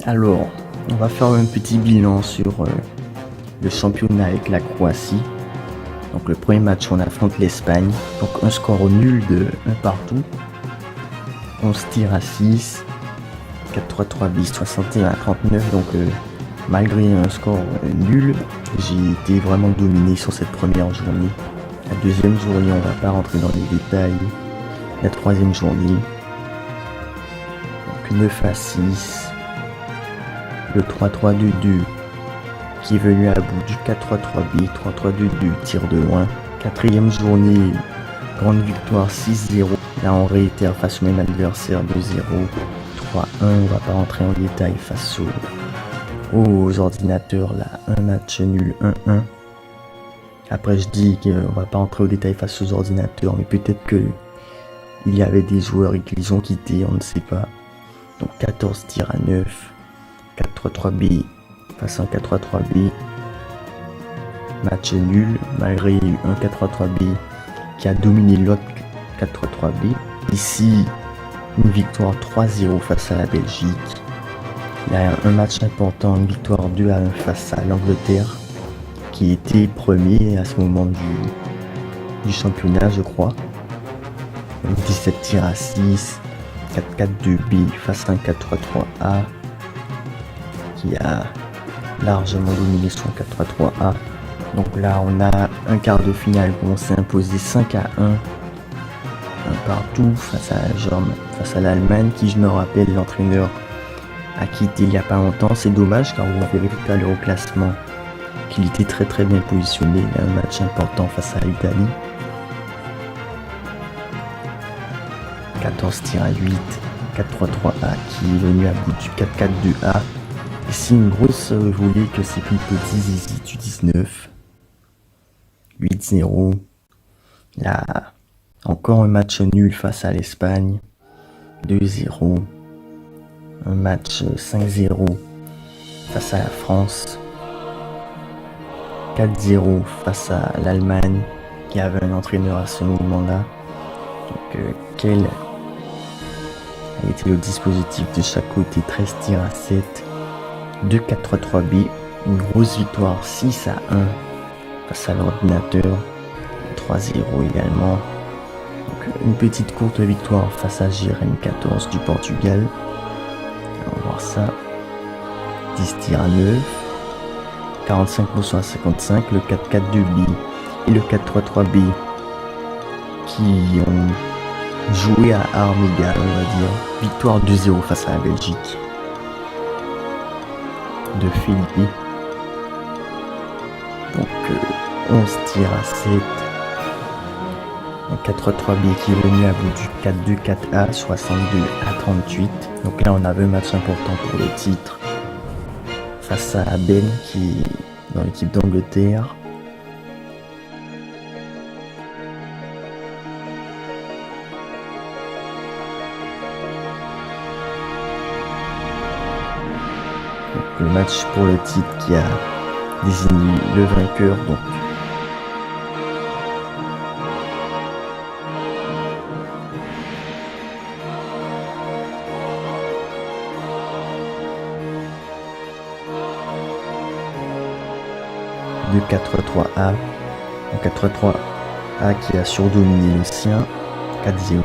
Alors, on va faire un petit bilan sur le championnat avec la Croatie. Donc le premier match, on affronte l'Espagne. Donc un score nul de 1 partout. 11 tirs à 6. 4-3-3 bis, 61-39. Donc malgré un score nul, j'ai été vraiment dominé sur cette première journée. La deuxième journée, on va pas rentrer dans les détails. La troisième journée, donc 9 à 6. Le 3-3-2-2 qui est venu à bout du 4-3-3-B, 3-3-2-2, tir de loin. Quatrième journée, grande victoire 6-0. Là on réitère face au même adversaire 2-0, 3-1. On va pas rentrer en détail face aux ordinateurs. Là, un match nul 1-1. Après je dis qu'on va pas rentrer au détail face aux ordinateurs, mais peut-être que il y avait des joueurs et qu'ils ont quitté, on ne sait pas. Donc 14 tirs à 9. 4-3-3-B face à un 4-3-3-B. Match nul malgré un 4-3-3-B qui a dominé l'autre 4-3-3-B. Ici, une victoire 3-0 face à la Belgique. Il y a un match important, une victoire 2-1 face à l'Angleterre qui était premier à ce moment du championnat, je crois. 17 tirs à 6. 4-4-2-B face à un 4-3-3-A qui a largement dominé son 4-3-3-A. Donc là on a un quart de finale où on s'est imposé 5-1, un partout face à l'Allemagne qui, je me rappelle, l'entraîneur a quitté il n'y a pas longtemps. C'est dommage car vous verrez tout à l'heure au classement qu'il était très très bien positionné. Il a un match important face à l'Italie. 14 tirs à 8, 4-3-3-A qui est venu à bout du 4-4-2-A. Ici une grosse volée que c'est plus petit Zizi du 19. 8-0. Là, encore un match nul face à l'Espagne. 2-0. Un match 5-0 face à la France. 4-0 face à l'Allemagne qui avait un entraîneur à ce moment-là. Donc quel a été le dispositif de chaque côté. 13 tirs à 7. 2-4-3-3-B, une grosse victoire 6-1 face à l'ordinateur, 3-0 également. Donc, une petite courte victoire face à Jérém 14 du Portugal. On va voir ça. 10 tirs à 9, 45% à 55, le 4-4-2-B et le 4-3-3-B qui ont joué à armes égales, on va dire. Victoire 2-0 face à la Belgique de Philippe. Donc 11 tirs à 7. Un 4-3-B qui est venu à bout du 4-2-4-A, 62 à 38. Donc là on avait un match important pour le titre face à Ben qui est dans l'équipe d'Angleterre. Le match pour le titre qui a désigné le vainqueur. Donc de 4-3-3-A. Un 4-3-3-A qui a surdominé le sien. 4-0.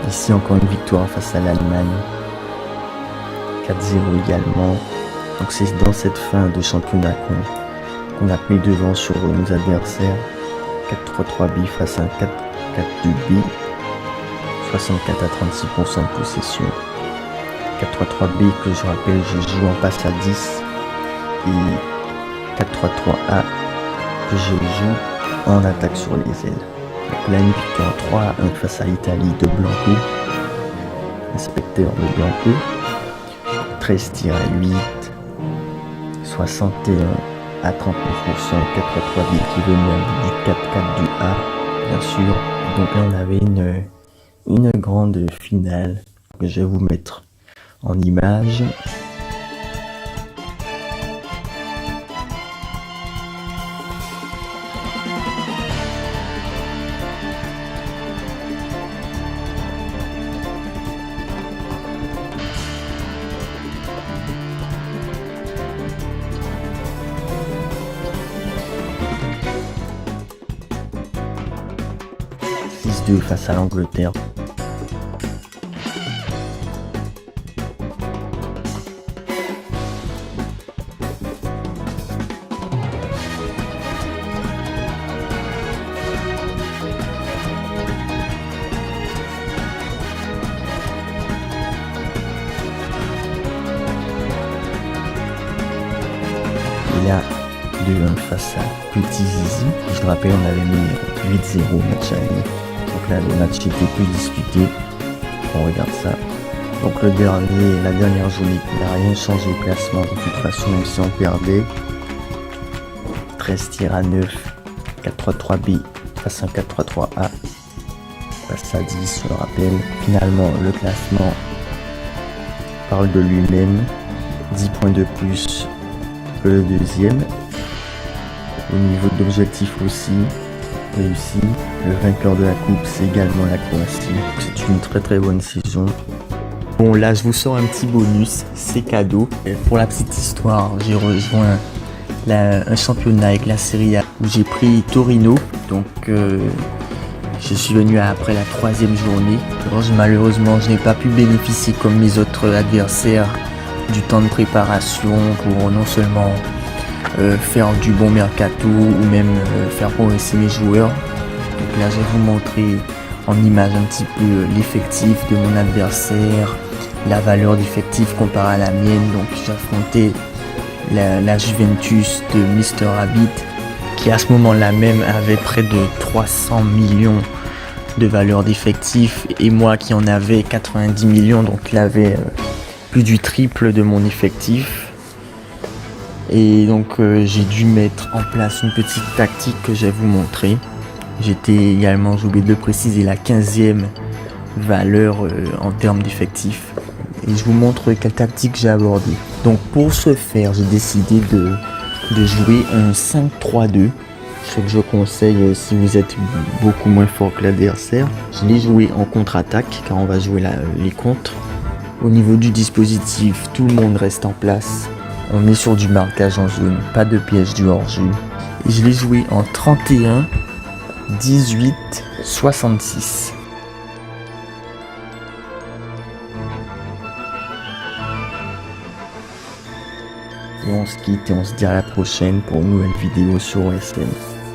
Ici encore une victoire face à l'Allemagne. 4-0 également. Donc c'est dans cette fin de championnat qu'on a mis devant sur nos adversaires. 4-3-3-B face à un 4-4-2-B. 64 à 36% de possession. 4-3-3-B que je rappelle, je joue en passe à 10. Et 4-3-3-A que je joue en attaque sur les ailes. Donc là une victoire 3-1 face à l'Italie de Blanco. Inspecteur de Blanco. 13 tirs à 8. 61 à 39%, 4-3-3-B qui venait du 4-4-2-A, bien sûr. Donc là on avait une grande finale que je vais vous mettre en image. 6-2 face à l'Angleterre. Et là, 2-1 face à Petit Zizi. Je te rappelle, on avait mis 8-0 match aller. Donc là, le match était plus disputé. On regarde ça. Donc la dernière journée, il n'a rien changé au classement. De toute façon, même si on perdait, 13 tirs à 9, 4-3-3B face à 4-3-3A. Passe à 10, je le rappelle. Finalement, le classement parle de lui-même. 10 points de plus que le deuxième. Au niveau de l'objectif aussi, réussi. Le vainqueur de la coupe, c'est également la Croatie. C'est une très très bonne saison. Bon, là, je vous sors un petit bonus, c'est cadeau. Et pour la petite histoire, j'ai rejoint un championnat avec la Serie A où j'ai pris Torino. Donc, je suis venu après la 3e journée. Alors, malheureusement, je n'ai pas pu bénéficier comme mes autres adversaires du temps de préparation pour non seulement faire du bon mercato ou même faire progresser mes joueurs. Donc là, je vais vous montrer en image un petit peu l'effectif de mon adversaire, la valeur d'effectif comparée à la mienne. Donc j'affrontais la Juventus de Mr. Rabbit qui à ce moment-là même avait près de 300 millions de valeur d'effectif et moi qui en avais 90 millions, donc il avait plus du triple de mon effectif. Et donc j'ai dû mettre en place une petite tactique que je vais vous montrer. J'étais également, j'ai oublié de le préciser, la 15e valeur en termes d'effectifs. Et je vous montre quelle tactique j'ai abordée. Donc pour ce faire, j'ai décidé de jouer un 5-3-2. Ce que je conseille si vous êtes beaucoup moins fort que l'adversaire. Je l'ai joué en contre-attaque car on va jouer les contres. Au niveau du dispositif, tout le monde reste en place. On est sur du marquage en zone, pas de piège du hors-jeu. Et je l'ai joué en 31, 18, 66. Et on se quitte et on se dit à la prochaine pour une nouvelle vidéo sur OSM.